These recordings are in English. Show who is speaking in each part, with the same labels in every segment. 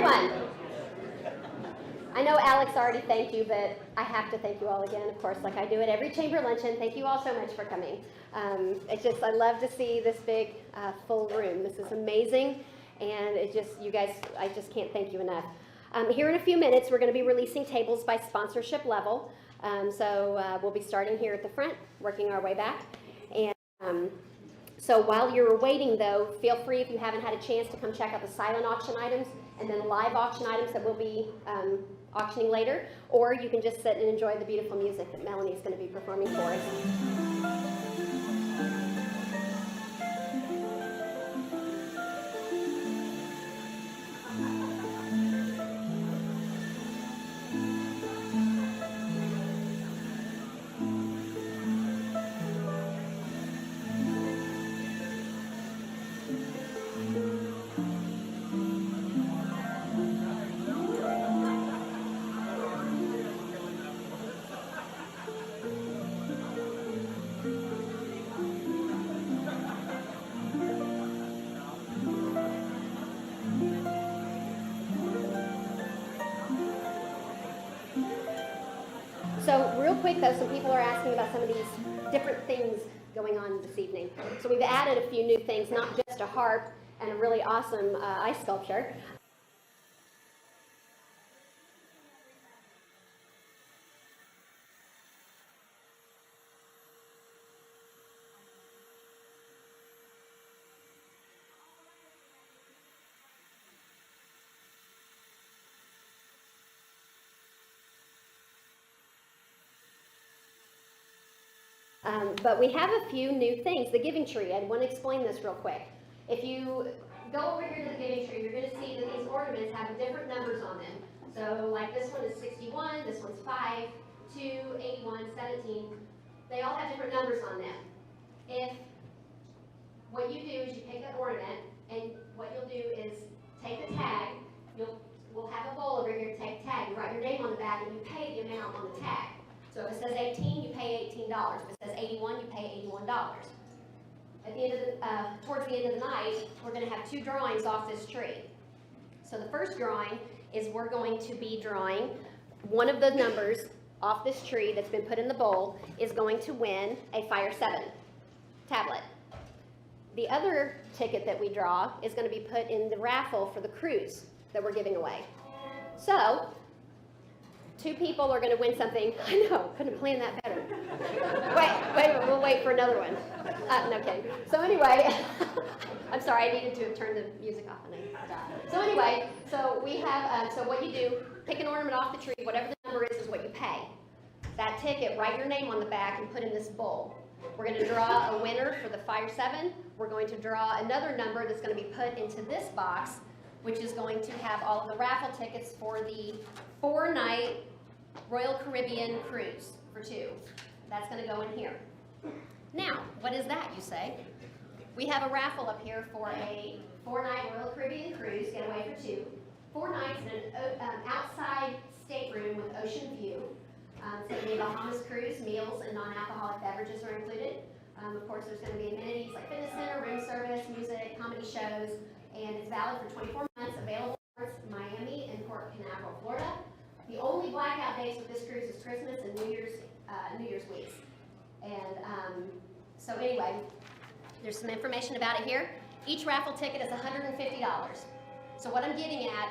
Speaker 1: everyone. I know Alex already thanked you, but I have to thank you all again, of course, like I do at every chamber luncheon. Thank you all so much for coming. I love to see this big full room. This is amazing, and you guys, I just can't thank you enough. Here in a few minutes, we're going to be releasing tables by sponsorship level. We'll be starting here at the front, working our way back. And so while you're waiting, though, feel free, if you haven't had a chance, to come check out the silent auction items and then live auction items that we'll be auctioning later, or you can just sit and enjoy the beautiful music that Melanie is going to be performing for us. So real quick though, some people are asking about some of these different things going on this evening. So we've added a few new things, not just a harp and a really awesome ice sculpture. But we have a few new things. The giving tree, I want to explain this real quick. If you go over here to the giving tree, you're going to see that these ornaments have different numbers on them. So like this one is 61, this one's 5, 2, 81, 17. They all have different numbers on them. If what you do is you take an ornament, and what you'll do is take the tag, we'll have a bowl over here to take the tag, you write your name on the back, and you pay the amount on the tag. So if it says 18, you pay $18. If it says 81, you pay $81. At the end of towards the end of the night, we're going to have two drawings off this tree. So the first drawing is we're going to be drawing one of the numbers off this tree that's been put in the bowl is going to win a Fire 7 tablet. The other ticket that we draw is going to be put in the raffle for the cruise that we're giving away. So two people are going to win something. I know, couldn't have planned that better. wait, we'll wait for another one. No kidding. So anyway, I'm sorry, I needed to turn the music off. So anyway, so we have, so what you do, pick an ornament off the tree, whatever the number is what you pay. That ticket, write your name on the back and put in this bowl. We're going to draw a winner for the Fire 7. We're going to draw another number that's going to be put into this box, which is going to have all of the raffle tickets for the 4-night Royal Caribbean cruise for 2. That's going to go in here. Now, what is that, you say? We have a raffle up here for a 4-night Royal Caribbean cruise, getaway for 2. 4 nights in an outside stateroom with ocean view. It's going to be a Bahamas cruise. Meals and non-alcoholic beverages are included. Of course, there's going to be amenities like fitness center, room service, music, comedy shows, and it's valid for 24 months, available in Miami and Port Canaveral, Florida. The only blackout days with this cruise is Christmas and New Year's weeks. And so anyway, there's some information about it here. Each raffle ticket is $150. So what I'm getting at,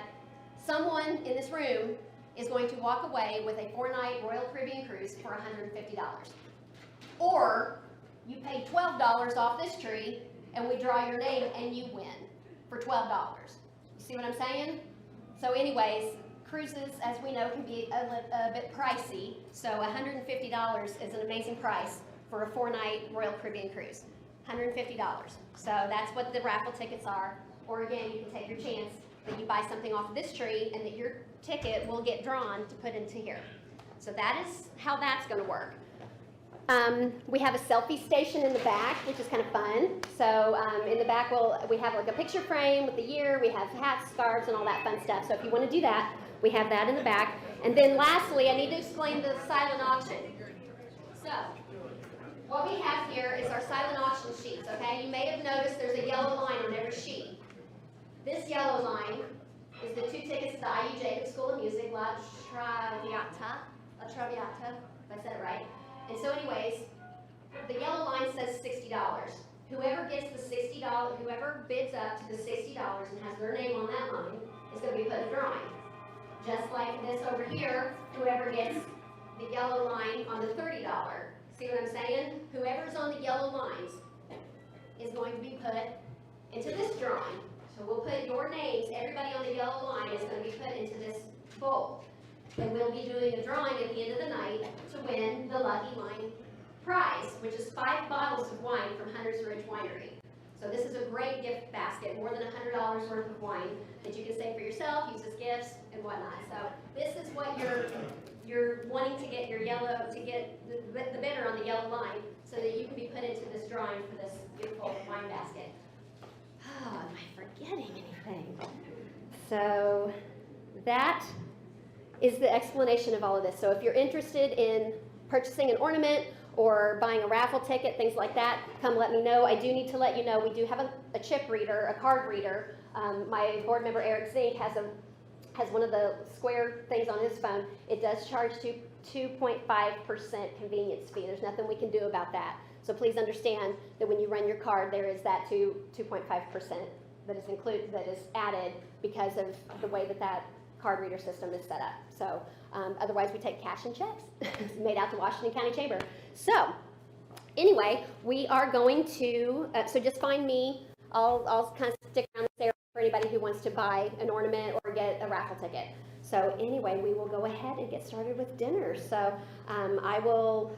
Speaker 1: someone in this room is going to walk away with a 4-night Royal Caribbean cruise for $150. Or you pay $12 off this tree and we draw your name and you win for $12. You see what I'm saying? So anyways, cruises, as we know, can be a bit pricey. So $150 is an amazing price for a 4-night Royal Caribbean cruise. $150. So that's what the raffle tickets are. Or again, you can take your chance that you buy something off of this tree and that your ticket will get drawn to put into here. So that is how that's going to work. We have a selfie station in the back, which is kind of fun. So in the back, we have like a picture frame with the year. We have hats, scarves, and all that fun stuff. So if you want to do that, we have that in the back. And then lastly, I need to explain the silent auction. So what we have here is our silent auction sheets, okay? You may have noticed there's a yellow line on every sheet. This yellow line is the 2 tickets La Traviata, if I said it right. And so anyways, the yellow line says $60. Whoever gets the $60, whoever bids up to the $60 and has their name on that line is going to be put in a drawing. Just like this over here, whoever gets the yellow line on the $30. See what I'm saying? Whoever's on the yellow lines is going to be put into this drawing. So we'll put your names, everybody on the yellow line is going to be put into this bowl. And we'll be doing a drawing at the end of the night to win the Lucky Line prize, which is 5 bottles of wine from Hunter's Ridge Winery. So this is a great gift basket, more than $100 worth of wine that you can save for yourself, use as gifts, and whatnot. So this is what you're wanting to get your yellow, to get the bidder on the yellow line so that you can be put into this drawing for this beautiful wine basket. Oh, am I forgetting anything? So that is the explanation of all of this. So if you're interested in purchasing an ornament or buying a raffle ticket, things like that, come let me know. I do need to let you know we do have a chip reader, a card reader. My board member Eric Zink has one of the square things on his phone. It does charge 2.5% convenience fee. There's nothing we can do about that. So please understand that when you run your card, there is that 2.5% that is added because of the way that card reader system is set up. So otherwise we take cash and checks made out to Washington County Chamber. So anyway, we are going to, so just find me. I'll kind of stick around this area for anybody who wants to buy an ornament or get a raffle ticket. So anyway, we will go ahead and get started with dinner. So I will,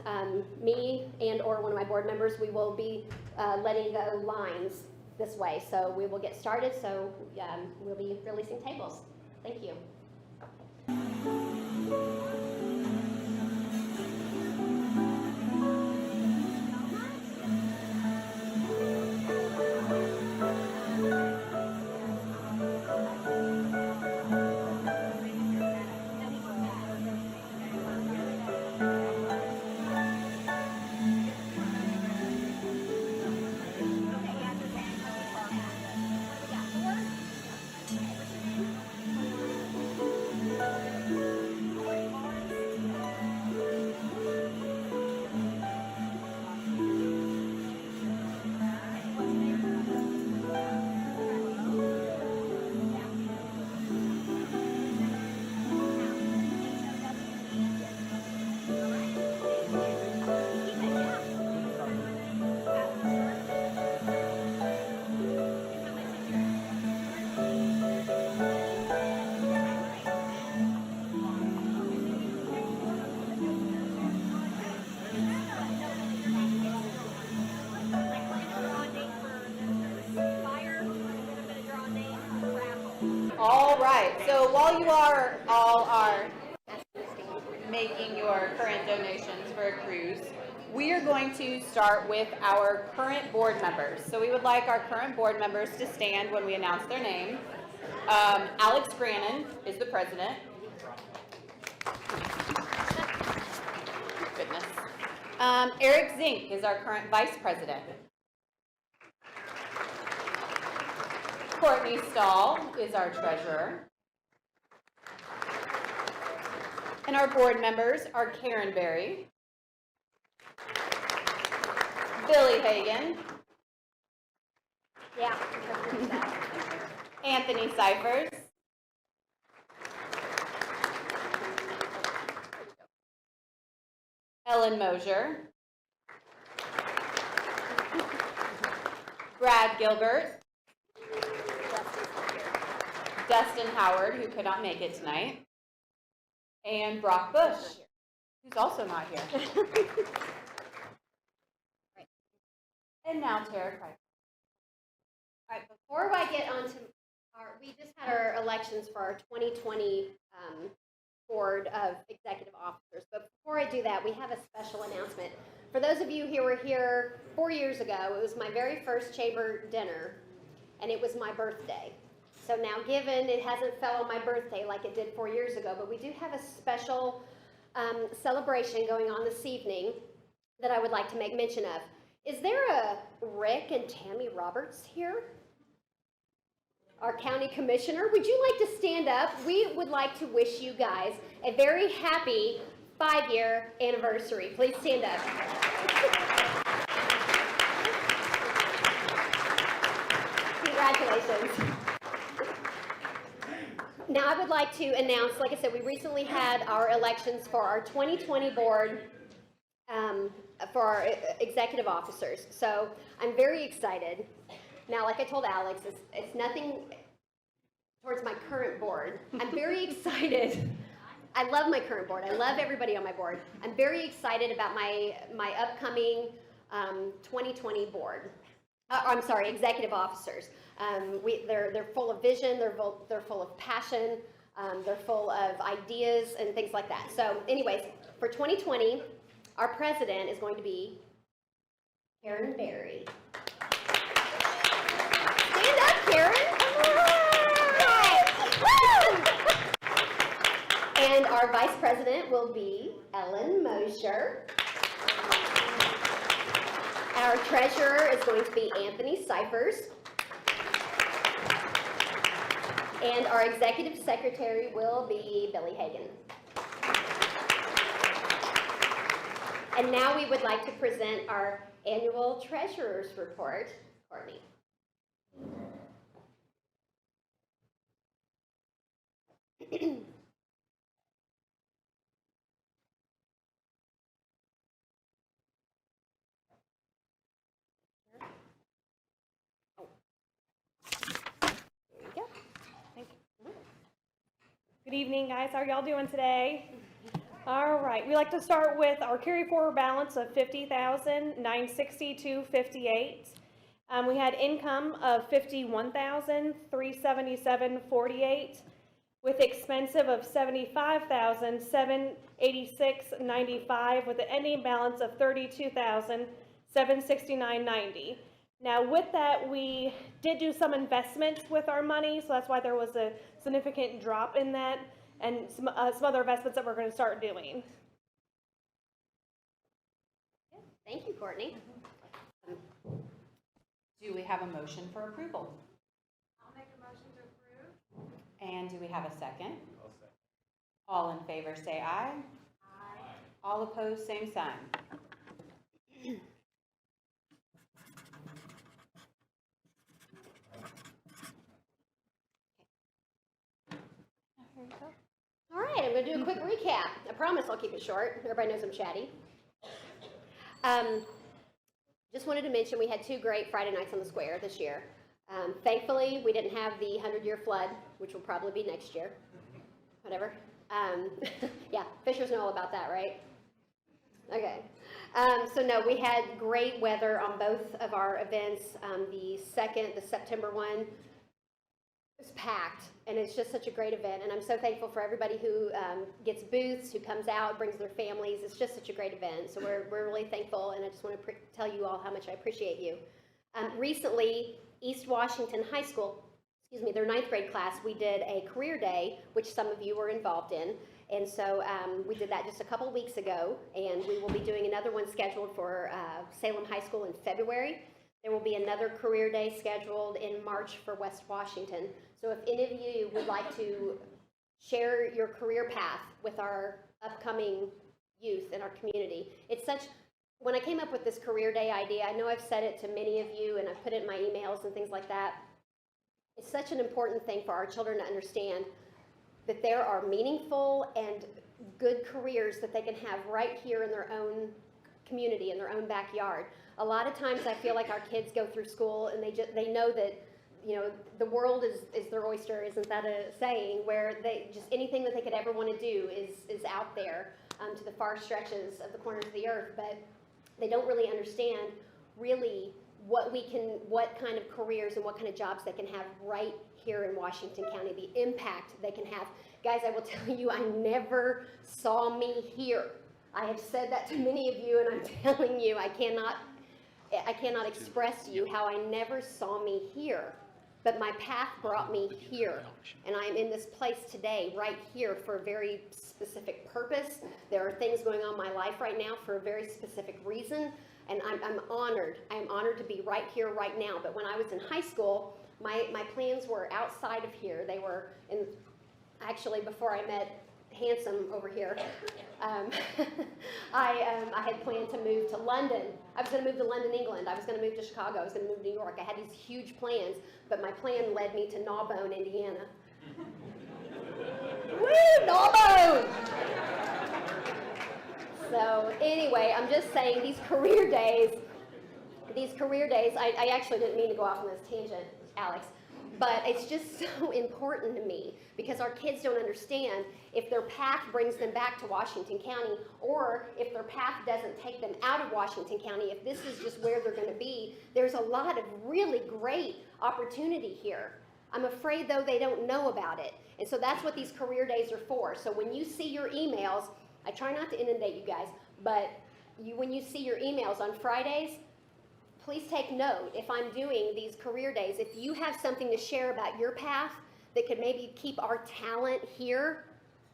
Speaker 1: me and or one of my board members, we will be letting go lines this way. So we will get started. So we'll be releasing tables. Thank you.
Speaker 2: So while you all are making your current donations for a cruise, we are going to start with our current board members. So we would like our current board members to stand when we announce their name. Alex Grannon is the president. Goodness. Eric Zink is our current vice president. Courtney Stahl is our treasurer. And our board members are Karen Berry, Billy Hagan, Anthony Cyphers, Ellen Mosier, Brad Gilbert, Dustin Howard, who could not make it tonight, and Brock Bush, who's also not here. And now Tara Kreitzer.
Speaker 1: All right, before I get on to we just had our elections for our 2020 board of executive officers. But before I do that, we have a special announcement. For those of you who were here 4 years ago, it was my very first chamber dinner, and it was my birthday. So now, given it hasn't fell on my birthday like it did 4 years ago, but we do have a special celebration going on this evening that I would like to make mention of. Is there a Rick and Tammy Roberts here? our county commissioner. Would you like to stand up? We would like to wish you guys a very happy 5-year anniversary. Please stand up. Congratulations. Now I would like to announce, like I said, we recently had our elections for our 2020 board for our executive officers. So I'm very excited. Now, like I told Alex, it's nothing towards my current board. I'm very excited. I love my current board. I love everybody on my board. I'm very excited about my upcoming 2020 board. I'm sorry, executive officers. They're full of vision. They're full of passion. They're full of ideas and things like that. So, anyways, for 2020, our president is going to be Karen Berry. Stand up, Karen. And our vice president will be Ellen Mosher. Our treasurer is going to be Anthony Cyphers. And our executive secretary will be Billy Hagan. And now we would like to present our annual treasurer's report. Courtney.
Speaker 3: Good evening, guys. How are y'all doing today? All right. We like to start with our carry forward balance of $50,962.58. We had income of $51,377.48, with expensive of $75,786.95, with an ending balance of $32,769.90. Now, with that, we did do some investments with our money, so that's why there was a significant drop in that, and some other investments that we're going to start doing.
Speaker 1: Thank you, Courtney.
Speaker 2: Do we have a motion for approval?
Speaker 4: I'll make a motion to approve.
Speaker 2: And do we have a second? I'll second. All in favor say aye.
Speaker 4: Aye.
Speaker 2: All opposed, same sign.
Speaker 1: All right, I'm going to do a quick recap. I promise I'll keep it short. Everybody knows I'm chatty. Just wanted to mention we had 2 great Friday nights on the square this year. Thankfully, we didn't have the 100-year flood, which will probably be next year. Whatever. Yeah, fishers know all about that, right? Okay. So no, we had great weather on both of our events. The September one, was packed, and it's just such a great event, and I'm so thankful for everybody who gets booths, who comes out, brings their families. It's just such a great event, so we're really thankful, and I just want to tell you all how much I appreciate you. Recently, East Washington High School, their 9th grade class, we did a career day, which some of you were involved in, and so we did that just a couple of weeks ago, and we will be doing another one scheduled for Salem High School in February. There will be another career day scheduled in March for West Washington. So if any of you would like to share your career path with our upcoming youth in our community, when I came up with this career day idea, I know I've said it to many of you and I've put it in my emails and things like that. It's such an important thing for our children to understand that there are meaningful and good careers that they can have right here in their own community, in their own backyard. A lot of times I feel like our kids go through school and they know that, you know, the world is their oyster, isn't that a saying, where anything that they could ever want to do is out there to the far stretches of the corners of the earth, but they don't really understand really what kind of careers and what kind of jobs they can have right here in Washington County, the impact they can have. Guys, I will tell you, I never saw me here. I have said that to many of you, and I'm telling you, I cannot express to you how I never saw me here. But my path brought me here, and I am in this place today, right here, for a very specific purpose. There are things going on in my life right now for a very specific reason, and I'm honored. I am honored to be right here, right now. But when I was in high school, My plans were outside of here. They were in, actually before I met Handsome over here, I had planned to move to London. I was going to move to London, England. I was going to move to Chicago. I was going to move to New York. I had these huge plans, but my plan led me to Gnawbone, Indiana. Woo, Gnawbone! So anyway, I'm just saying these career days, I actually didn't mean to go off on this tangent, Alex, but it's just so important to me because our kids don't understand if their path brings them back to Washington County or if their path doesn't take them out of Washington County, if this is just where they're going to be, there's a lot of really great opportunity here. I'm afraid, though, they don't know about it. And so that's what these career days are for. So when you see your emails, I try not to inundate you guys, but when you see your emails on Fridays, please take note, if I'm doing these career days, if you have something to share about your path that could maybe keep our talent here,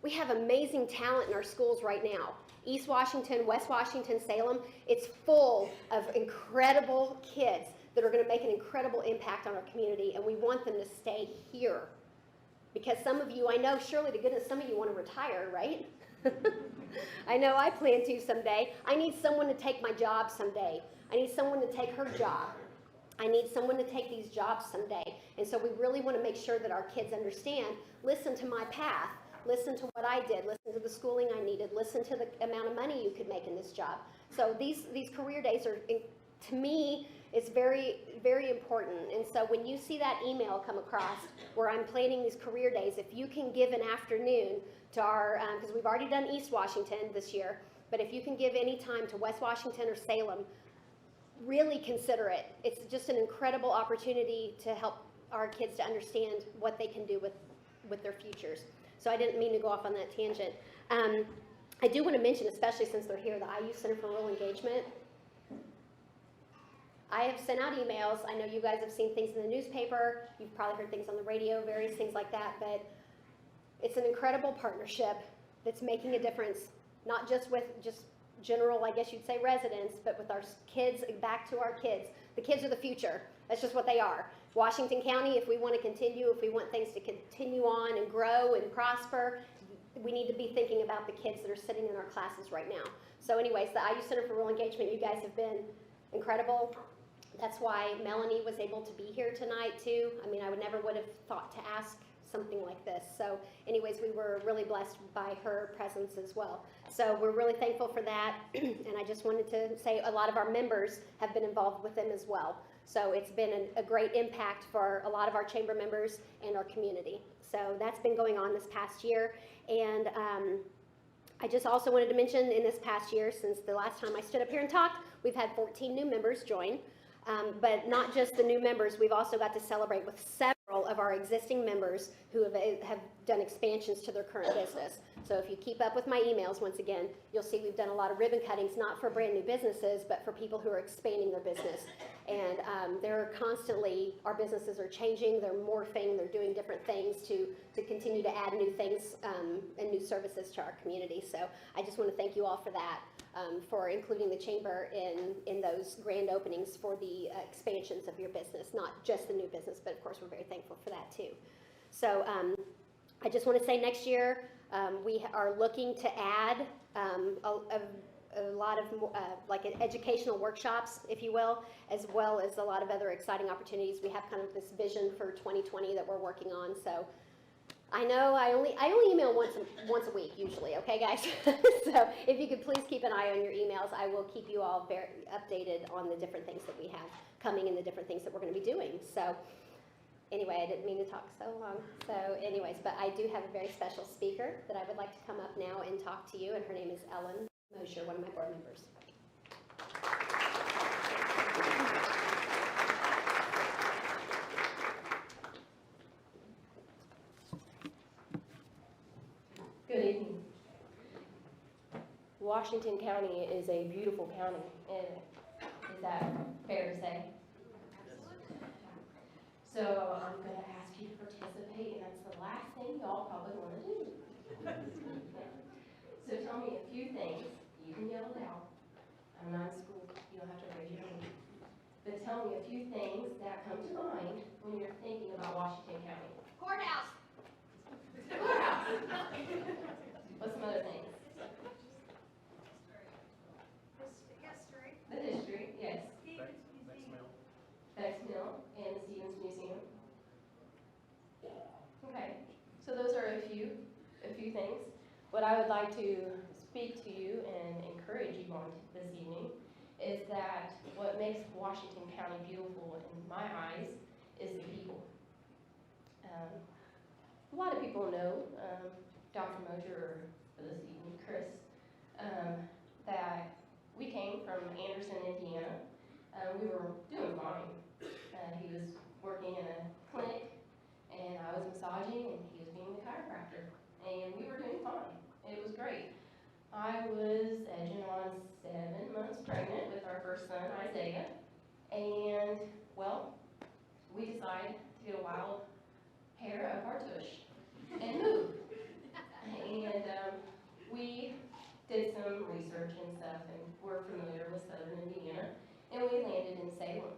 Speaker 1: we have amazing talent in our schools right now. East Washington, West Washington, Salem, it's full of incredible kids that are going to make an incredible impact on our community, and we want them to stay here. Because some of you, I know, surely to goodness, some of you want to retire, right? I know I plan to someday. I need someone to take my job someday. I need someone to take her job. I need someone to take these jobs someday. And so we really want to make sure that our kids understand, listen to my path, listen to what I did, listen to the schooling I needed, listen to the amount of money you could make in this job. So these career days are, to me, it's very, very important. And so when you see that email come across where I'm planning these career days, if you can give an afternoon to our, because we've already done East Washington this year, but if you can give any time to West Washington or Salem, really consider it. It's just an incredible opportunity to help our kids to understand what they can do with their futures. So I didn't mean to go off on that tangent. I do want to mention, especially since they're here, the IU Center for Rural Engagement. I have sent out emails. I know you guys have seen things in the newspaper. You've probably heard things on the radio, various things like that. But it's an incredible partnership that's making a difference, not just with just general, I guess you'd say, residents, but with our kids, back to our kids. The kids are the future. That's just what they are. Washington County, if we want to continue, if we want things to continue on and grow and prosper, we need to be thinking about the kids that are sitting in our classes right now. So anyways, the IU Center for Rural Engagement, you guys have been incredible. That's why Melanie was able to be here tonight too. I mean, I never would have thought to ask something like this. So anyways, we were really blessed by her presence as well. So we're really thankful for that. And I just wanted to say a lot of our members have been involved with them as well. So it's been a great impact for a lot of our chamber members and our community. So that's been going on this past year. And I just also wanted to mention in this past year, since the last time I stood up here and talked, we've had 14 new members join. But not just the new members, we've also got to celebrate with several of our existing members who have done expansions to their current business. So if you keep up with my emails, once again, you'll see we've done a lot of ribbon cuttings, not for brand new businesses, but for people who are expanding their business. And they're constantly, our businesses are changing, they're morphing, they're doing different things to continue to add new things and new services to our community. So I just want to thank you all for that. For including the chamber in those grand openings for the expansions of your business, not just the new business, but of course we're very thankful for that too. So I just want to say next year we are looking to add a lot of like educational workshops, if you will, as well as a lot of other exciting opportunities. We have kind of this vision for 2020 that we're working on. So I know I only email once a week usually, okay guys? So if you could please keep an eye on your emails, I will keep you all very updated on the different things that we have coming and the different things that we're going to be doing. So anyway, I didn't mean to talk so long. So anyways, but I do have a very special speaker that I would like to come up now and talk to you, and her name is Ellen Mosher, one of my board members.
Speaker 5: Good evening. Washington County is a beautiful county, and is that fair to say? So I'm going to ask you to participate, and that's the last thing y'all probably want to do. So tell me a few things. You can yell it out. I'm not in school. You don't have to raise your hand. But tell me a few things that come to mind when you're thinking about Washington County.
Speaker 1: Courthouse.
Speaker 5: Courthouse. What's some other things?
Speaker 4: History.
Speaker 5: The history, yes.
Speaker 4: Stevens Museum.
Speaker 5: Beck's Mill and the Stevens Museum. Okay, so those are a few things. What I would like to speak to you and encourage you on this evening is that what makes Washington County beautiful in my eyes is the people. A lot of people know, Dr. Mosier, or this evening, Chris, that we came from Anderson, Indiana. We were doing fine. He was working in a clinic, and I was massaging, and he was being the chiropractor. And we were doing fine. It was great. I was edging on 7 months pregnant with our first son, Isaiah. And, well, we decided to get a wild hair of our tush and move. And we did some research and stuff, and we're familiar with Southern Indiana, and we landed in Salem.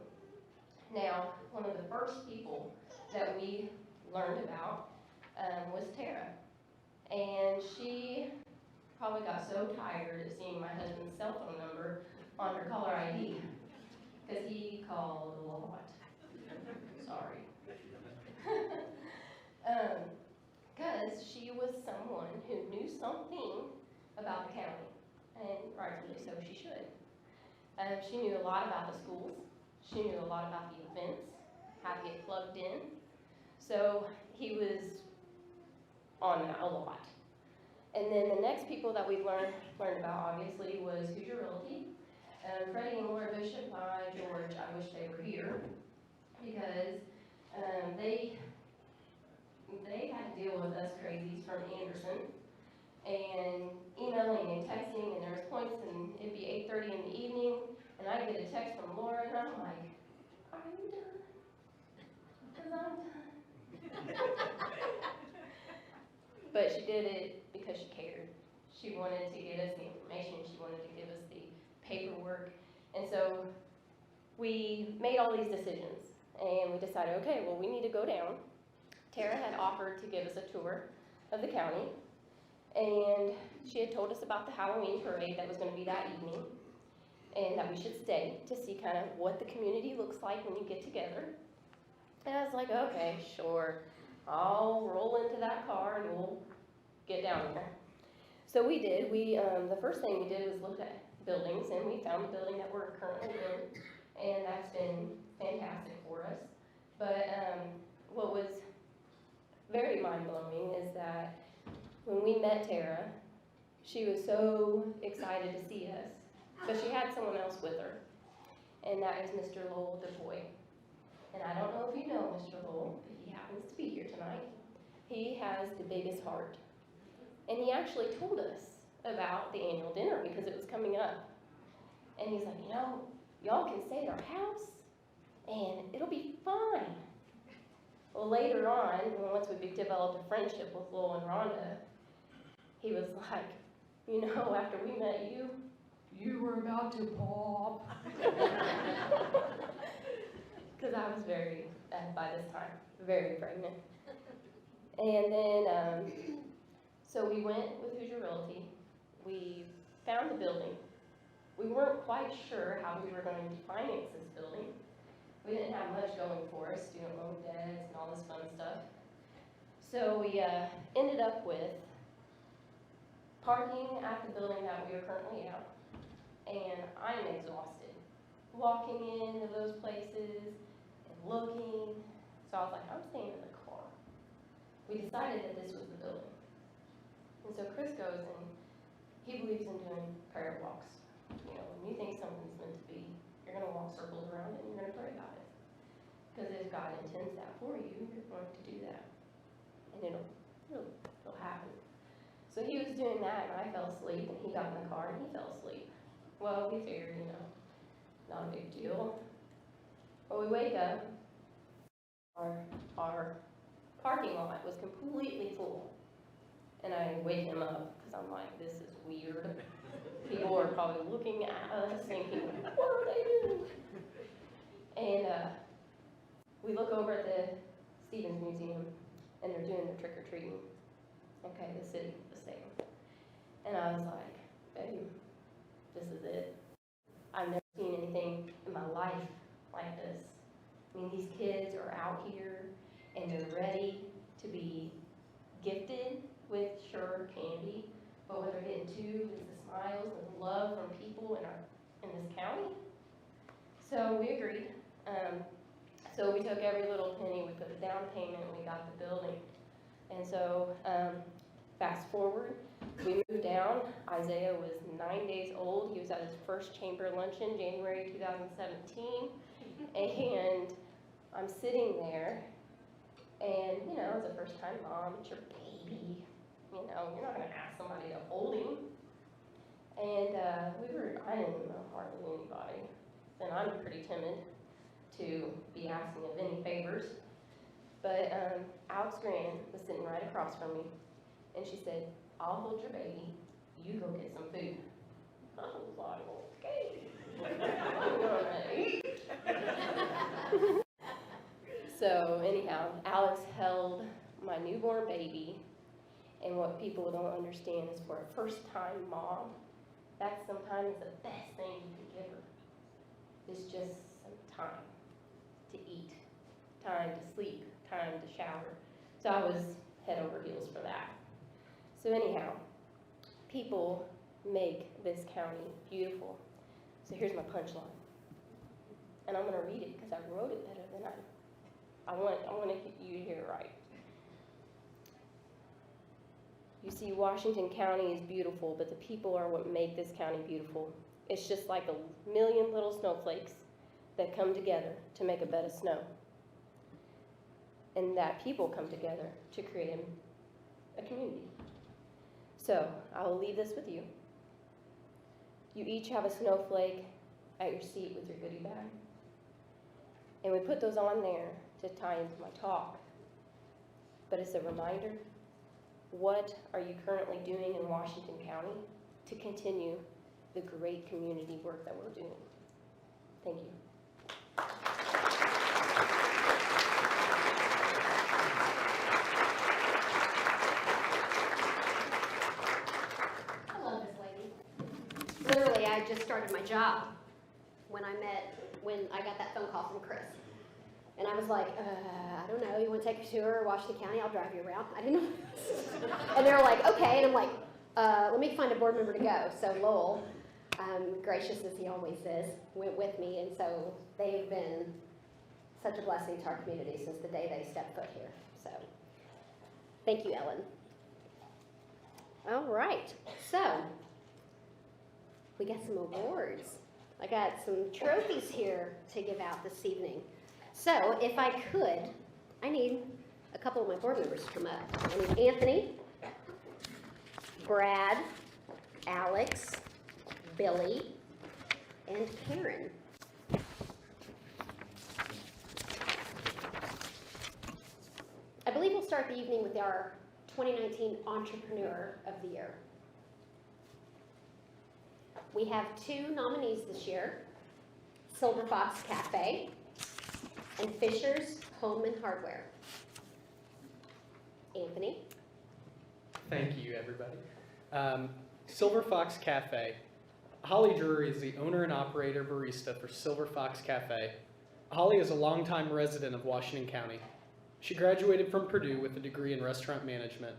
Speaker 5: Now, one of the first people that we learned about was Tara. And she probably got so tired of seeing my husband's cell phone number on her caller ID, because he called a lot. Sorry. Because she was someone who knew something about the county, and rightfully so she should. She knew a lot about the schools. She knew a lot about the events, how to get plugged in. So he was on that a lot. And then the next people that we learned about, obviously, was Hoosier Realty. Freddie and Laura Bishop, by George, I wish they were here, because they had to deal with us crazies from Anderson, and emailing and texting, and there was points, and it'd be 8:30 in the evening, and I'd get a text from Laura, and I'm like, are you done? Because I'm done. But she did it because she cared. She wanted to get us the information, she wanted to give us the paperwork, and so we made all these decisions, and we decided, okay, well, we need to go down. Tara had offered to give us a tour of the county, and she had told us about the Halloween parade that was going to be that evening, and that we should stay to see kind of what the community looks like when you get together. And I was like, okay, sure, I'll roll into that car and we'll get down there. So we did. The first thing we did was look at buildings, and we found the building that we're currently in, and that's been fantastic for us. But what was very mind-blowing is that when we met Tara, she was so excited to see us, but she had someone else with her, and that is Mr. Lowell DuPoy. And I don't know if you know Mr. Lowell, but he happens to be here tonight. He has the biggest heart. And he actually told us about the annual dinner because it was coming up. And he's like, you know, y'all can stay at our house, and it'll be fine. Well, later on, once we developed a friendship with Lowell and Rhonda, he was like, you know, after we met you, you were about to pop. Because I was very, by this time, very pregnant. And then, so we went with Hoosier Realty. We found the building. We weren't quite sure how we were going to finance this building. We didn't have much going for us, student loan debts and all this fun stuff. So we ended up with parking at the building that we are currently at. And I'm exhausted. Walking into those places and looking. So I was like, I'm staying in the car. We decided that this was the building. And so Chris goes, and he believes in doing prayer walks. You know, when you think something's meant to be, you're going to walk circles around it and you're going to pray about it. Because if God intends that for you, you're going to do that. And it'll happen. So he was doing that, and I fell asleep, and he got in the car, and he fell asleep. Well, we figured, you know, not a big deal. But we wake up, our parking lot was completely full. And I wake him up, because I'm like, this is weird. People are probably looking at us thinking, what are they doing? And we look over at the Stevens Museum, and they're doing their trick-or-treating. Okay, the city of Salem. And I was like, babe, this is it. I've never seen anything in my life like this. I mean, these kids are out here, and they're ready to be gifted with, sure, candy, but what they're getting too is the smiles and the love from people in this county. So we agreed. So we took every little penny, we put a down payment, and we got the building. And so fast forward, we moved down. Isaiah was 9 days old. He was at his first chamber luncheon, January 2017. And I'm sitting there, and you know, as a first-time mom, it's your baby. You know, you're not going to ask somebody to hold him. And I didn't know hardly anybody. And I'm pretty timid to be asking of any favors. But Alex Grant was sitting right across from me, and she said, I'll hold your baby, you go get some food. I was like, okay, I'm gonna eat. So anyhow, Alex held my newborn baby, and what people don't understand is for a first-time mom, that's sometimes the best thing you can give her. It's just some time to eat, time to sleep, time to shower. So I was head over heels for that. So anyhow, people make this county beautiful. So here's my punchline. And I'm gonna read it because I wrote it better than I want you to hear it right. You see, Washington County is beautiful, but the people are what make this county beautiful. It's just like a million little snowflakes that come together to make a bed of snow. And that people come together to create a community. So I will leave this with you. You each have a snowflake at your seat with your goodie bag. And we put those on there to tie into my talk. But it's a reminder, what are you currently doing in Washington County to continue the great community work that we're doing? Thank you.
Speaker 1: Hello, Miss Lady. Literally, I just started my job when I got that phone call from Chris. And I was like, I don't know, you want to take a tour of Washington County? I'll drive you around. I didn't know. And they were like, okay. And I'm like, let me find a board member to go. So Lowell, gracious as he always is, went with me. And so they've been such a blessing to our community since the day they stepped foot here. So thank you, Ellen. All right. So we got some awards. I got some trophies here to give out this evening. So if I could, I need a couple of my board members to come up. I need Anthony, Brad, Alex, Billy, and Karen. I believe we'll start the evening with our 2019 Entrepreneur of the Year. We have 2 nominees this year, Silver Fox Cafe and Fisher's Home and Hardware. Anthony?
Speaker 6: Thank you, everybody. Silver Fox Cafe. Holly Drury is the owner and operator barista for Silver Fox Cafe. Holly is a longtime resident of Washington County. She graduated from Purdue with a degree in restaurant management.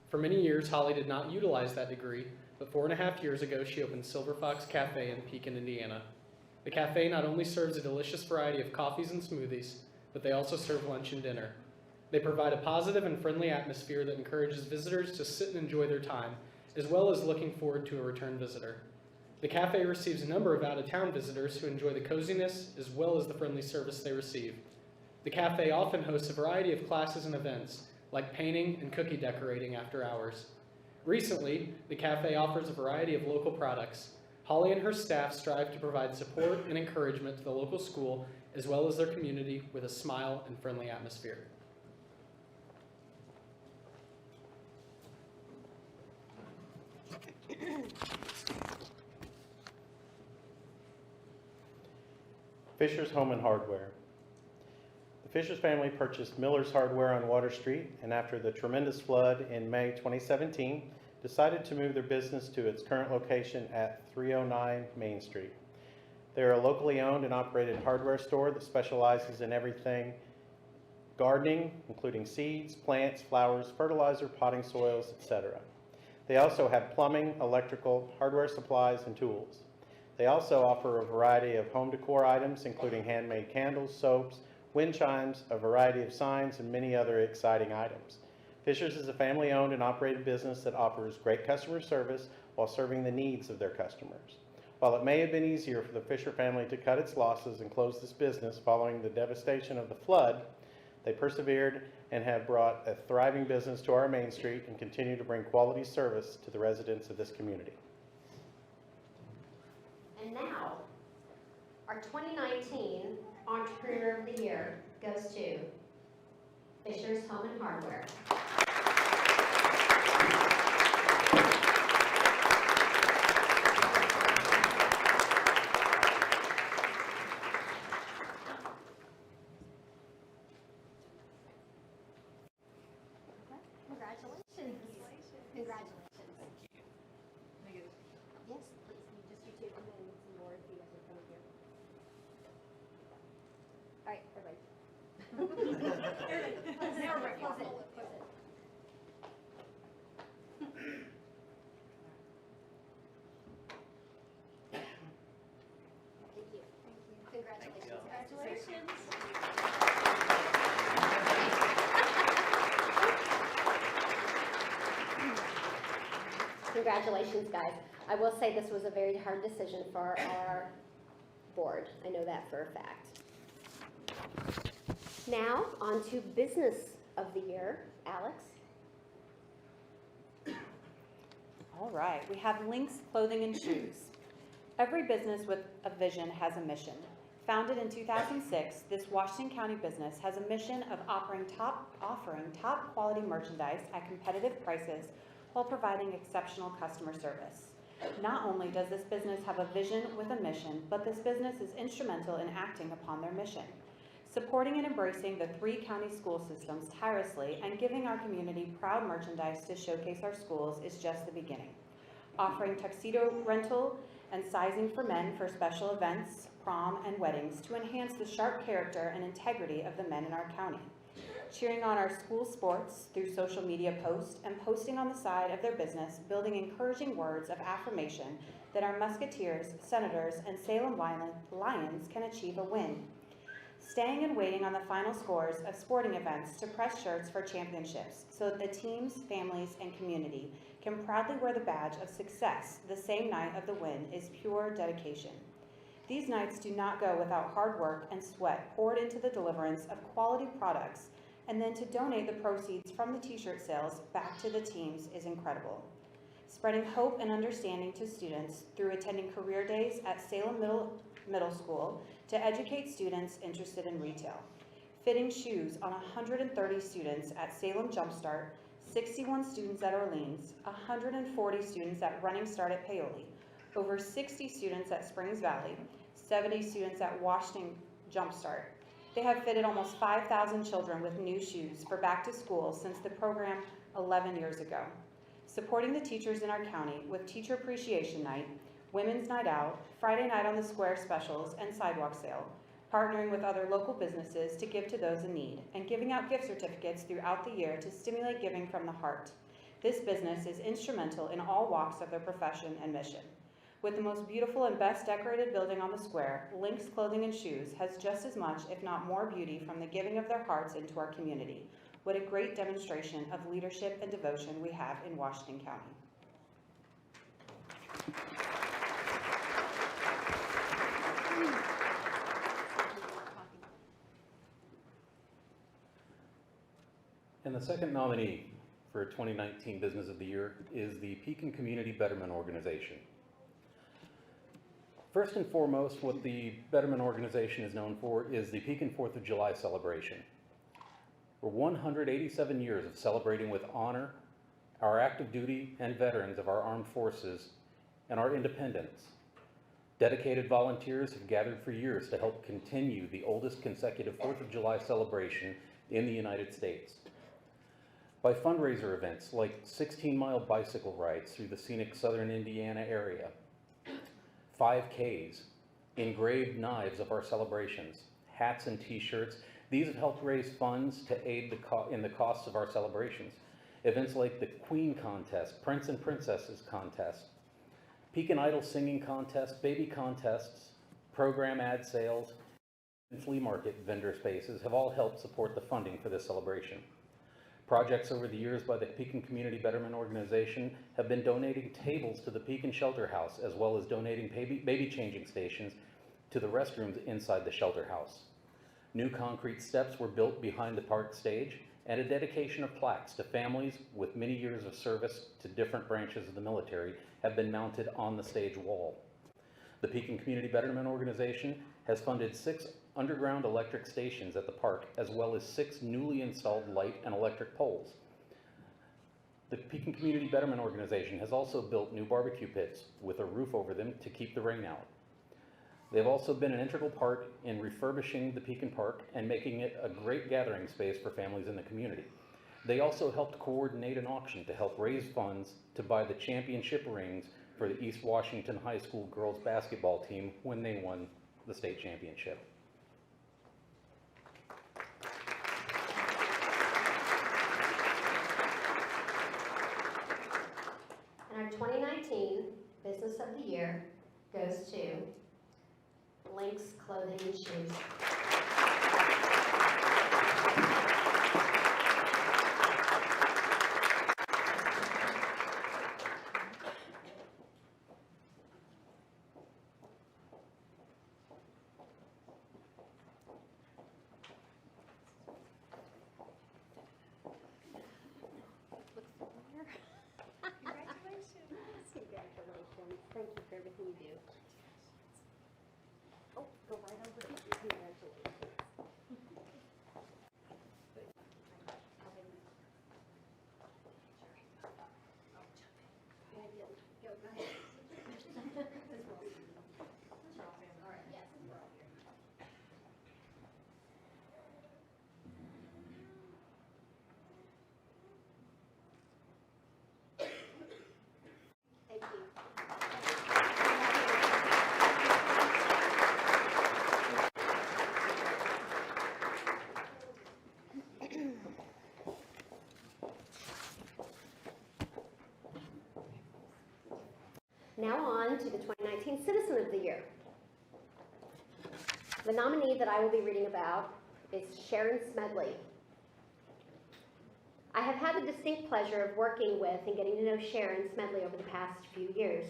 Speaker 6: For many years, Holly did not utilize that degree, but 4.5 years ago, she opened Silver Fox Cafe in Pekin, Indiana. The cafe not only serves a delicious variety of coffees and smoothies, but they also serve lunch and dinner. They provide a positive and friendly atmosphere that encourages visitors to sit and enjoy their time, as well as looking forward to a return visitor. The cafe receives a number of out-of-town visitors who enjoy the coziness as well as the friendly service they receive. The cafe often hosts a variety of classes and events, like painting and cookie decorating after hours. Recently, the cafe offers a variety of local products. Holly and her staff strive to provide support and encouragement to the local school, as well as their community, with a smile and friendly atmosphere.
Speaker 7: Fisher's Home and Hardware. The Fisher's family purchased Miller's Hardware on Water Street, and after the tremendous flood in May 2017, decided to move their business to its current location at 309 Main Street. They are a locally owned and operated hardware store that specializes in everything gardening, including seeds, plants, flowers, fertilizer, potting soils, etc. They also have plumbing, electrical, hardware supplies, and tools. They also offer a variety of home decor items, including handmade candles, soaps, wind chimes, a variety of signs, and many other exciting items. Fisher's is a family-owned and operated business that offers great customer service while serving the needs of their customers. While it may have been easier for the Fisher family to cut its losses and close this business following the devastation of the flood, they persevered and have brought a thriving business to our Main Street and continue to bring quality service to the residents of this community.
Speaker 1: And now, our 2019 Entrepreneur of the Year goes to Fisher's Home and Hardware. Congratulations. Congratulations. Yes, please, just you two, and then some more if you guys are coming here. All right, everybody. Now we're ready. Close it, close it. Thank you. Congratulations. Congratulations. Congratulations, guys. I will say this was a very hard decision for our board. I know that for a fact. Now, on to Business of the Year. Alex?
Speaker 2: All right, we have Lynx Clothing and Shoes. Every business with a vision has a mission. Founded in 2006, this Washington County business has a mission of offering top quality merchandise at competitive prices while providing exceptional customer service. Not only does this business have a vision with a mission, but this business is instrumental in acting upon their mission. Supporting and embracing the 3 county school systems tirelessly and giving our community proud merchandise to showcase our schools is just the beginning. Offering tuxedo rental and sizing for men for special events, prom, and weddings to enhance the sharp character and integrity of the men in our county. Cheering on our school sports through social media posts and posting on the side of their business, building encouraging words of affirmation that our Musketeers, Senators, and Salem Lions can achieve a win. Staying and waiting on the final scores of sporting events to press shirts for championships so that the teams, families, and community can proudly wear the badge of success the same night of the win is pure dedication. These nights do not go without hard work and sweat poured into the deliverance of quality products, and then to donate the proceeds from the t-shirt sales back to the teams is incredible. Spreading hope and understanding to students through attending career days at Salem Middle School to educate students interested in retail. Fitting shoes on 130 students at Salem Jumpstart, 61 students at Orleans, 140 students at Running Start at Paoli, over 60 students at Springs Valley, 70 students at Washington Jumpstart. They have fitted almost 5,000 children with new shoes for back to school since the program 11 years ago. Supporting the teachers in our county with Teacher Appreciation Night, Women's Night Out, Friday Night on the Square specials, and sidewalk sale, partnering with other local businesses to give to those in need, and giving out gift certificates throughout the year to stimulate giving from the heart. This business is instrumental in all walks of their profession and mission. With the most beautiful and best decorated building on the square, Lynx Clothing and Shoes has just as much, if not more, beauty from the giving of their hearts into our community. What a great demonstration of leadership and devotion we have in Washington County.
Speaker 8: And the second nominee for 2019 Business of the Year is the Pekin Community Betterment Organization. First and foremost, what the Betterment Organization is known for is the Pekin 4th of July celebration. For 187 years of celebrating with honor our active duty and veterans of our armed forces and our independence. Dedicated volunteers have gathered for years to help continue the oldest consecutive 4th of July celebration in the United States. By fundraiser events like 16-mile bicycle rides through the scenic southern Indiana area, 5Ks, engraved knives of our celebrations, hats and t-shirts, these have helped raise funds to aid in the costs of our celebrations. Events like the Queen Contest, Prince and Princesses Contest, Pekin Idol Singing Contest, baby contests, program ad sales, and flea market vendor spaces have all helped support the funding for this celebration. Projects over the years by the Pekin Community Betterment Organization have been donating tables to the Pekin Shelter House, as well as donating baby changing stations to the restrooms inside the shelter house. New concrete steps were built behind the park stage, and a dedication of plaques to families with many years of service to different branches of the military have been mounted on the stage wall. The Pekin Community Betterment Organization has funded 6 underground electric stations at the park, as well as 6 newly installed light and electric poles. The Pekin Community Betterment Organization has also built new barbecue pits with a roof over them to keep the rain out. They've also been an integral part in refurbishing the Pekin Park and making it a great gathering space for families in the community. They also helped coordinate an auction to help raise funds to buy the championship rings for the East Washington High School girls basketball team when they won the state championship.
Speaker 1: And our 2019 Business of the Year goes to Lynx Clothing and Shoes.
Speaker 4: Congratulations.
Speaker 1: Congratulations. Thank you for everything you do. Oh, go right over here. Congratulations.
Speaker 4: Go ahead.
Speaker 1: All right, yes, we're all here. Thank you. Now on to the 2019 Citizen of the Year. The nominee that I will be reading about is Sharon Smedley. I have had the distinct pleasure of working with and getting to know Sharon Smedley over the past few years,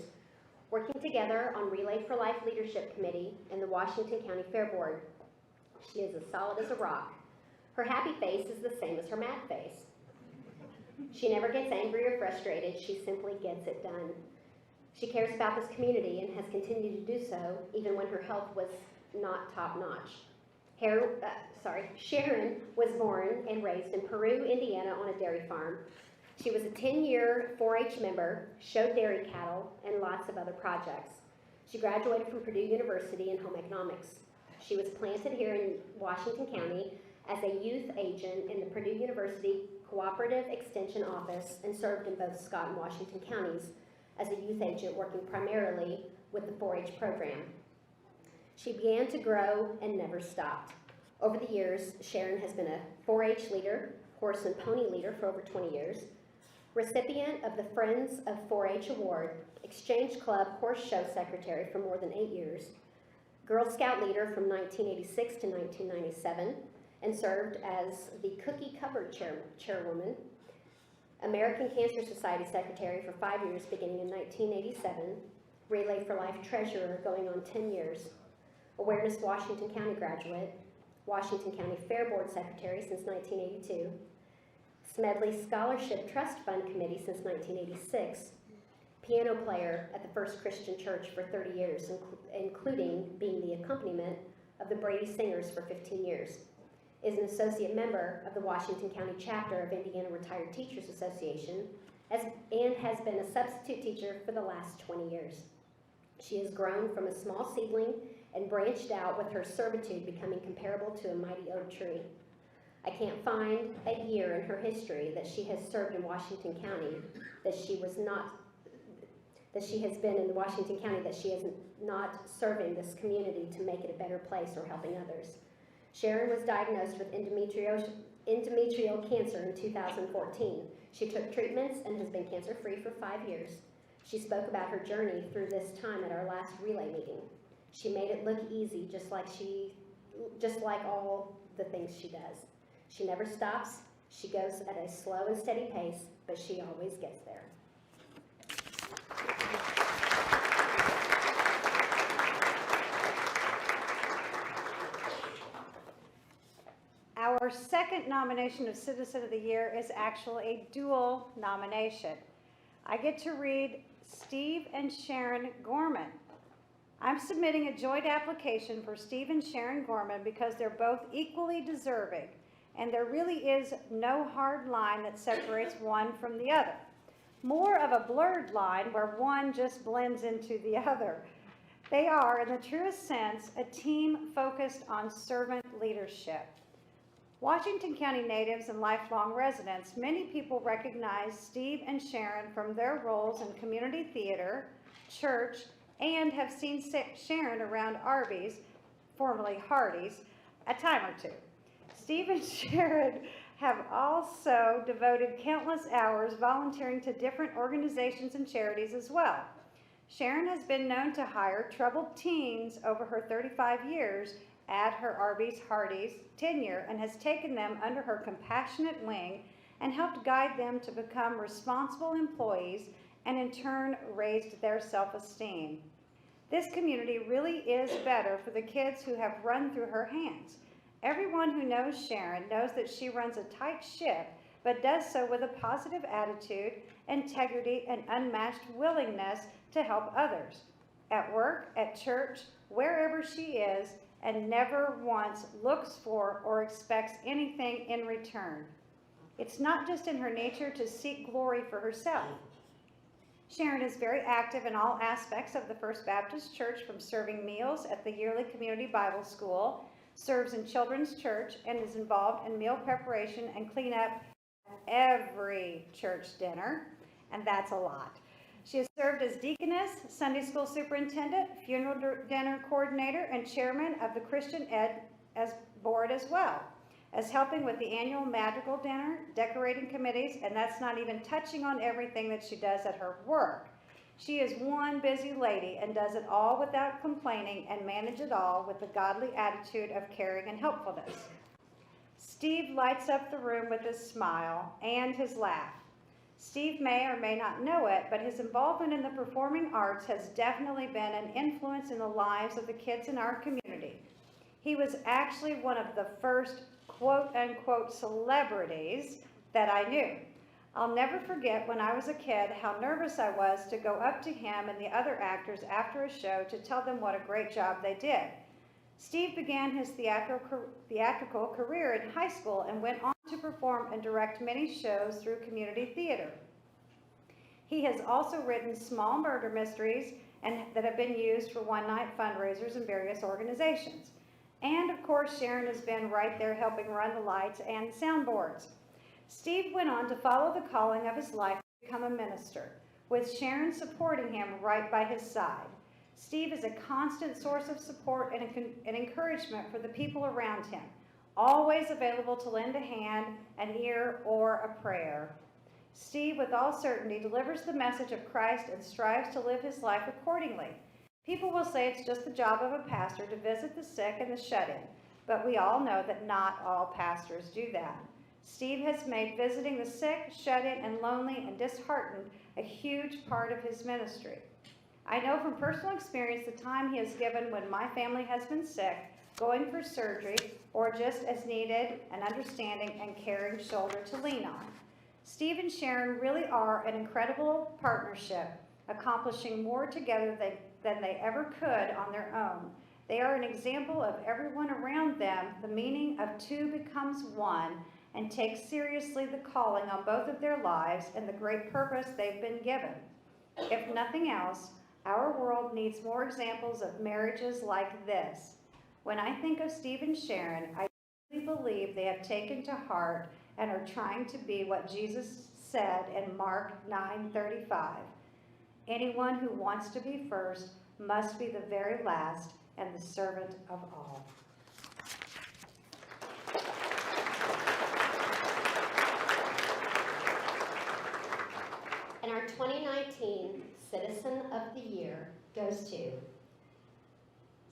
Speaker 1: working together on Relay for Life Leadership Committee and the Washington County Fair Board. She is as solid as a rock. Her happy face is the same as her mad face. She never gets angry or frustrated, she simply gets it done. She cares about this community and has continued to do so even when her health was not top-notch. Sharon was born and raised in Peru, Indiana on a dairy farm. She was a 10-year 4-H member, showed dairy cattle, and lots of other projects. She graduated from Purdue University in home economics. She was planted here in Washington County as a youth agent in the Purdue University Cooperative Extension Office and served in both Scott and Washington counties as a youth agent working primarily with the 4-H program. She began to grow and never stopped. Over the years, Sharon has been a 4-H leader, horse and pony leader for over 20 years, recipient of the Friends of 4-H Award, Exchange Club horse show secretary for more than 8 years, Girl Scout leader from 1986 to 1997, and served as the Cookie Cupboard chairwoman, American Cancer Society secretary for 5 years beginning in 1987, Relay for Life treasurer going on 10 years, Awareness Washington County graduate, Washington County Fair Board secretary since 1982, Smedley Scholarship Trust Fund committee since 1986, piano player at the First Christian Church for 30 years, including being the accompaniment of the Brady Singers for 15 years, is an associate member of the Washington County chapter of Indiana Retired Teachers Association, and has been a substitute teacher for the last 20 years. She has grown from a small seedling and branched out with her servitude becoming comparable to a mighty oak tree. I can't find a year in her history that she has served in Washington County that she has been in Washington County that she is not serving this community to make it a better place or helping others. Sharon was diagnosed with endometrial cancer in 2014. She took treatments and has been cancer-free for 5 years. She spoke about her journey through this time at our last relay meeting. She made it look easy, just like all the things she does. She never stops. She goes at a slow and steady pace, but she always gets there.
Speaker 4: Our second nomination of Citizen of the Year is actually a dual nomination. I get to read Steve and Sharon Gorman. I'm submitting a joint application for Steve and Sharon Gorman because they're both equally deserving, and there really is no hard line that separates one from the other. More of a blurred line where one just blends into the other. They are, in the truest sense, a team focused on servant leadership. Washington County natives and lifelong residents, many people recognize Steve and Sharon from their roles in community theater, church, and have seen Sharon around Arby's, formerly Hardee's, a time or two. Steve and Sharon have also devoted countless hours volunteering to different organizations and charities as well. Sharon has been known to hire troubled teens over her 35 years at her Arby's Hardee's tenure and has taken them under her compassionate wing and helped guide them to become responsible employees and in turn raised their self-esteem. This community really is better for the kids who have run through her hands. Everyone who knows Sharon knows that she runs a tight ship, but does so with a positive attitude, integrity, and unmatched willingness to help others. At work, at church, wherever she is, and never once looks for or expects anything in return. It's not just in her nature to seek glory for herself. Sharon is very active in all aspects of the First Baptist Church, from serving meals at the yearly community Bible school, serves in children's church, and is involved in meal preparation and cleanup every church dinner, and that's a lot. She has served as deaconess, Sunday school superintendent, funeral dinner coordinator, and chairman of the Christian Ed board as well, as helping with the annual madrigal dinner, decorating committees, and that's not even touching on everything that she does at her work. She is one busy lady and does it all without complaining and manage it all with the godly attitude of caring and helpfulness. Steve lights up the room with his smile and his laugh. Steve may or may not know it, but his involvement in the performing arts has definitely been an influence in the lives of the kids in our community. He was actually one of the first quote-unquote celebrities that I knew. I'll never forget when I was a kid how nervous I was to go up to him and the other actors after a show to tell them what a great job they did. Steve began his theatrical career in high school and went on to perform and direct many shows through community theater. He has also written small murder mysteries that have been used for one-night fundraisers in various organizations. And of course, Sharon has been right there helping run the lights and soundboards. Steve went on to follow the calling of his life to become a minister, with Sharon supporting him right by his side. Steve is a constant source of support and encouragement for the people around him, always available to lend a hand, an ear, or a prayer. Steve, with all certainty, delivers the message of Christ and strives to live his life accordingly. People will say it's just the job of a pastor to visit the sick and the shut-in, but we all know that not all pastors do that. Steve has made visiting the sick, shut-in, and lonely and disheartened a huge part of his ministry. I know from personal experience the time he has given when my family has been sick, going for surgery, or just as needed an understanding and caring shoulder to lean on. Steve and Sharon really are an incredible partnership, accomplishing more together than they ever could on their own. They are an example of everyone around them, the meaning of two becomes one, and take seriously the calling on both of their lives and the great purpose they've been given. If nothing else, Our world needs more examples of marriages like this. When I think of Steve and Sharon, I really believe they have taken to heart and are trying to be what Jesus said in Mark 9:35. Anyone who wants to be first must be the very last and the servant of all.
Speaker 1: And our 2019 Citizen of the Year goes to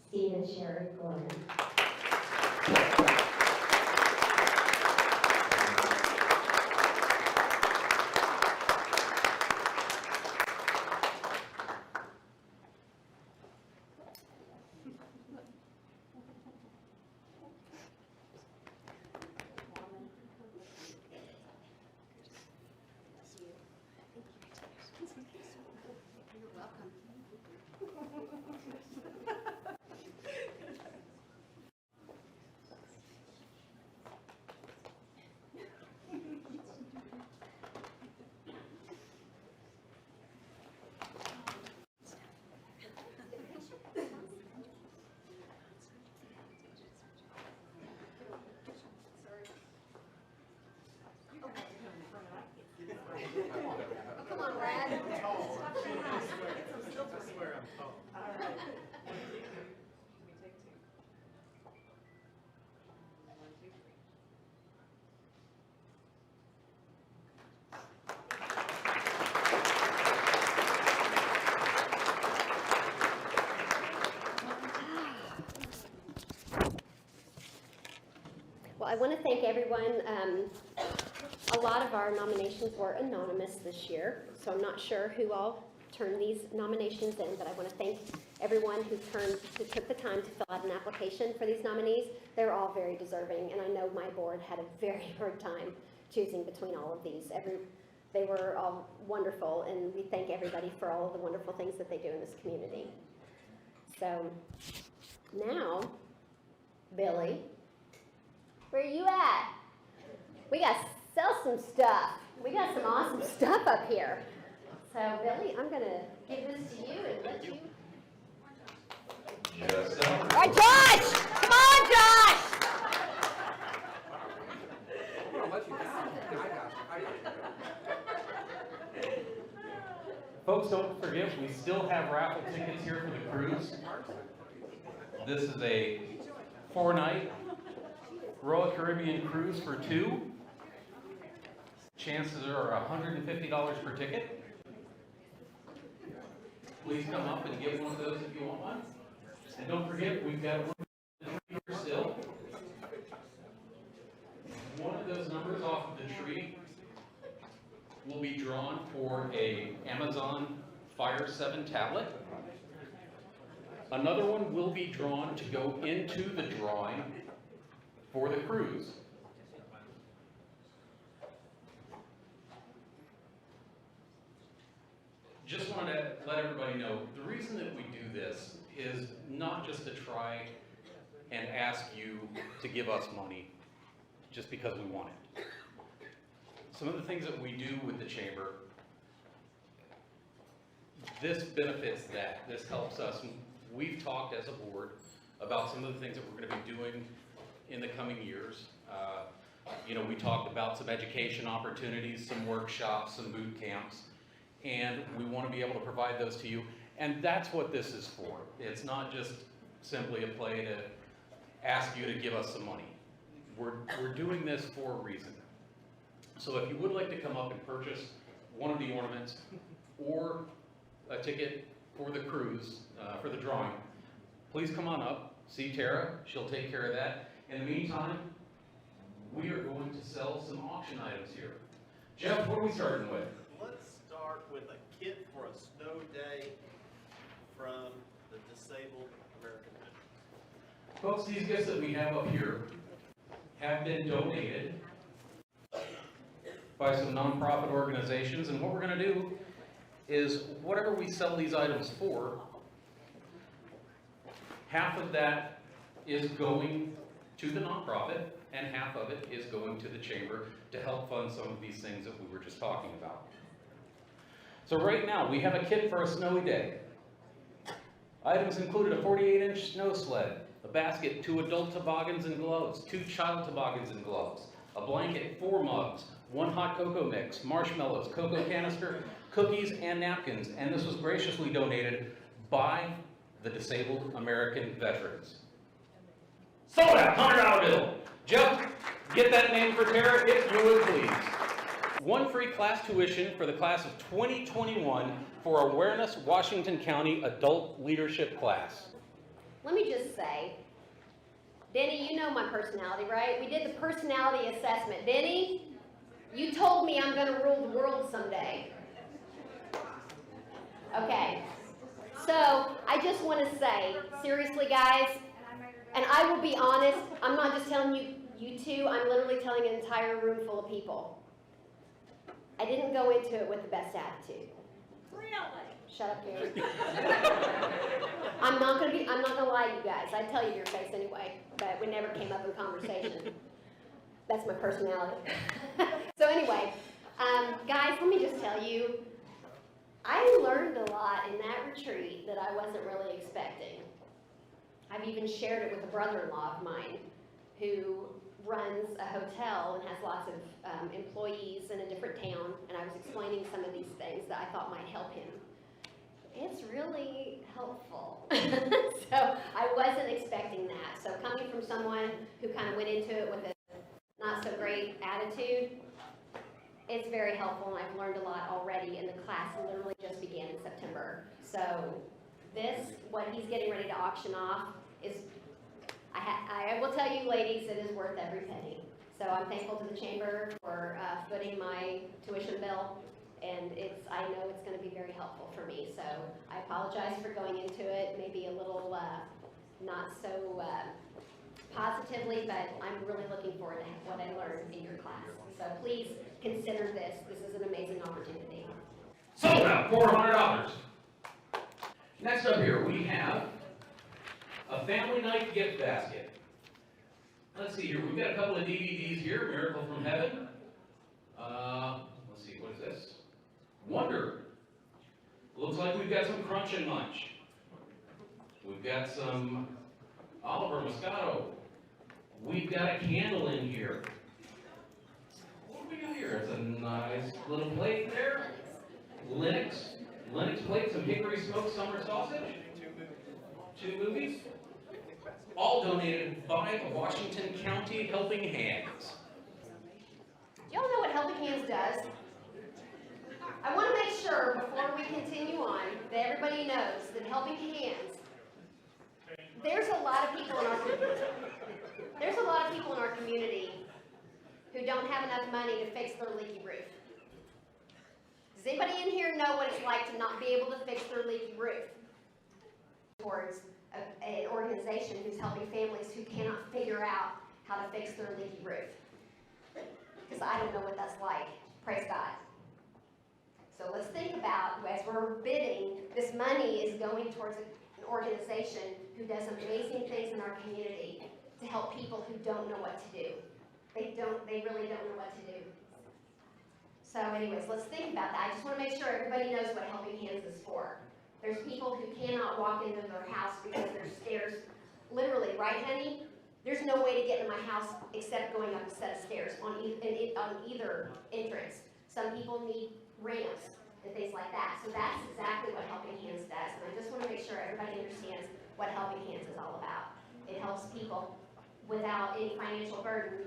Speaker 1: Steve and Sharon Gorman. Come on, Brad. Well, I want to thank everyone. A lot of our nominations were anonymous this year, so I'm not sure who all turned these nominations in, but I want to thank everyone who took the time to fill out an application for these nominees. They're all very deserving, and I know my board had a very hard time choosing between all of these. They were all wonderful, and we thank everybody for all of the wonderful things that they do in this community. So now, Billy, where are you at? We got to sell some stuff. We got some awesome stuff up here. So, Billy, I'm going to give this to you and let you. All right, Josh! Come on, Josh!
Speaker 8: Folks, don't forget, we still have raffle tickets here for the cruise. This is a 4-night Royal Caribbean cruise for 2. Chances are $150 per ticket. Please come up and get one of those if you want one. And don't forget, we've got one here still. One of those numbers off of the tree will be drawn for a Amazon Fire 7 tablet. Another one will be drawn to go into the drawing for the cruise. Just wanted to let everybody know, the reason that we do this is not just to try and ask you to give us money just because we want it. Some of the things that we do with the chamber, this benefits that. This helps us. We've talked as a board about some of the things that we're going to be doing in the coming years. We talked about some education opportunities, some workshops, some boot camps, and we want to be able to provide those to you. And that's what this is for. It's not just simply a play to ask you to give us some money. We're doing this for a reason. So if you would like to come up and purchase one of the ornaments or a ticket for the cruise, for the drawing, please come on up, see Tara, she'll take care of that. In the meantime, we are going to sell some auction items here. Jeff, what are we starting with?
Speaker 9: Let's start with a kit for a snow day from the Disabled American Veterans.
Speaker 8: Folks, these gifts that we have up here have been donated by some nonprofit organizations, and what we're going to do is whatever we sell these items for, half of that is going to the nonprofit and half of it is going to the chamber to help fund some of these things that we were just talking about. So right now we have a kit for a snowy day. Items included a 48-inch snow sled, a basket, 2 adult toboggans and gloves, 2 child toboggans and gloves, a blanket, 4 mugs, 1 hot cocoa mix, marshmallows, cocoa canister, cookies, and napkins. And this was graciously donated by the Disabled American Veterans. Sold out, $100 bill. Jeff, get that name for Tara if you would please. 1 free class tuition for the class of 2021 for Awareness Washington County Adult Leadership class.
Speaker 1: Let me just say, Denny, you know my personality, right? We did the personality assessment. Denny, you told me I'm gonna rule the world someday. Okay, so I just wanna say, seriously guys, and I will be honest, I'm not just telling you two, I'm literally telling an entire room full of people. I didn't go into it with the best attitude. Really? Shut up, Gary. I'm not gonna lie to you guys. I'd tell you to your face anyway, but it never came up in conversation. That's my personality. So anyway, guys, let me just tell you, I learned a lot in that retreat that I wasn't really expecting. I've even shared it with a brother-in-law of mine who runs a hotel and has lots of employees in a different town, and I was explaining some of these things that I thought might help him. It's really helpful. So I wasn't expecting that. So coming from someone who kind of went into it with a not so great attitude, it's very helpful, and I've learned a lot already, and the class literally just began in September. So this, what he's getting ready to auction off, is, I will tell you ladies, it is worth every penny. So I'm thankful to the chamber for footing my tuition bill, and I know it's going to be very helpful for me. So I apologize for going into it maybe a little not so positively, but I'm really looking forward to what I learned in your class. So please consider this. This is an amazing opportunity.
Speaker 8: Sold out, $400. Next up here, we have a family night gift basket. Let's see here, we've got a couple of DVDs here, Miracle from Heaven. Let's see, what is this? Wonder. Looks like we've got some Crunch and Munch. We've got some Oliver Moscato. We've got a candle in here. What do we got here? It's a nice little plate there. Linux plate, some hickory smoked summer sausage. 2 movies. All donated by the Washington County Helping Hands.
Speaker 1: Do y'all know what Helping Hands does? I want to make sure before we continue on that everybody knows that Helping Hands, there's a lot of people in our community. There's a lot of people in our community who don't have enough money to fix their leaky roof. Does anybody in here know what it's like to not be able to fix their leaky roof? Towards an organization who's helping families who cannot figure out how to fix their leaky roof. Because I don't know what that's like. Praise God. So let's think about, as we're bidding, this money is going towards an organization who does amazing things in our community to help people who don't know what to do. They really don't know what to do. So anyways, let's think about that. I just want to make sure everybody knows what Helping Hands is for. There's people who cannot walk into their house because there's stairs. Literally, right, honey? There's no way to get into my house except going up a set of stairs on either entrance. Some people need ramps and things like that. So that's exactly what Helping Hands does. And I just want to make sure everybody understands what Helping Hands is all about. It helps people without any financial burden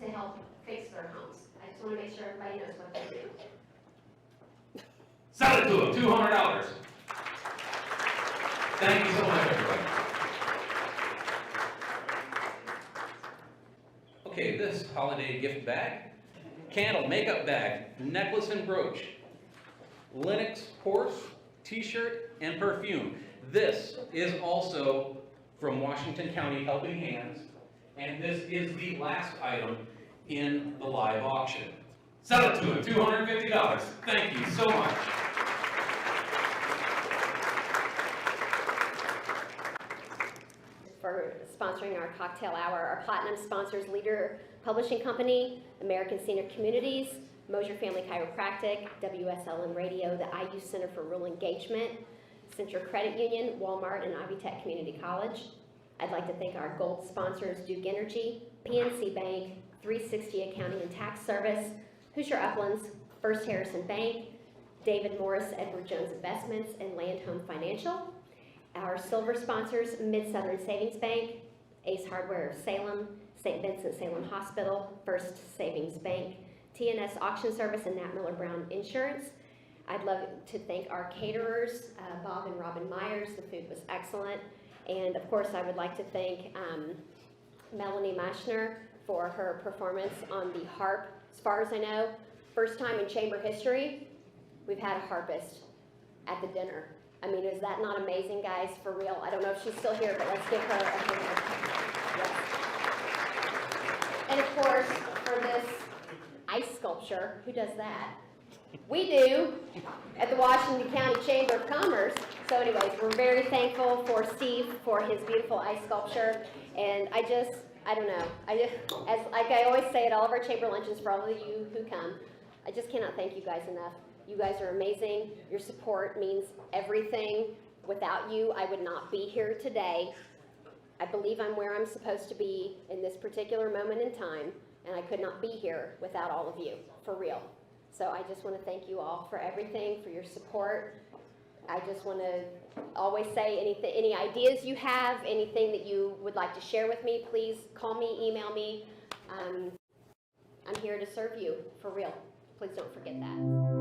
Speaker 1: to help fix their homes. I just want to make sure everybody knows what they do.
Speaker 8: Sell it to them, $200. Thank you so much, everybody. Okay, this holiday gift bag, candle, makeup bag, necklace and brooch, Linux horse, t-shirt, and perfume. This is also from Washington County Helping Hands, and this is the last item in the live auction. Sell it to him, $250. Thank you so much.
Speaker 1: For sponsoring our cocktail hour. Our platinum sponsors Leader Publishing Company, American Senior Communities, Mosier Family Chiropractic, WSLN Radio, the IU Center for Rural Engagement, Accenture Credit Union, Walmart, and Ivy Tech Community College. I'd like to thank our gold sponsors, Duke Energy, PNC Bank, 360 Accounting and Tax Service, Hoosier Uplands, First Harrison Bank, David Morris, Edward Jones Investments, and Land Home Financial. Our silver sponsors, Mid-Southern Savings Bank, Ace Hardware of Salem, St. Vincent Salem Hospital, First Savings Bank, TNS Auction Service, and Nat Miller Brown Insurance. I'd love to thank our caterers, Bob and Robin Myers. The food was excellent. And of course, I would like to thank Melanie Maschner for her performance on the harp. As far as I know, first time in chamber history, we've had a harpist at the dinner. I mean, is that not amazing, guys? For real. I don't know if she's still here, but let's give her a hand. Yes. And of course, for this ice sculpture, who does that? We do at the Washington County Chamber of Commerce. So anyways, we're very thankful for Steve for his beautiful ice sculpture. And I don't know, as like I always say at all of our chamber luncheons for all of you who come, I just cannot thank you guys enough. You guys are amazing. Your support means everything. Without you, I would not be here today. I believe I'm where I'm supposed to be in this particular moment in time, and I could not be here without all of you, for real. So I just want to thank you all for everything, for your support. I just want to always say any ideas you have, anything that you would like to share with me, please call me, email me. I'm here to serve you, for real. Please don't forget that.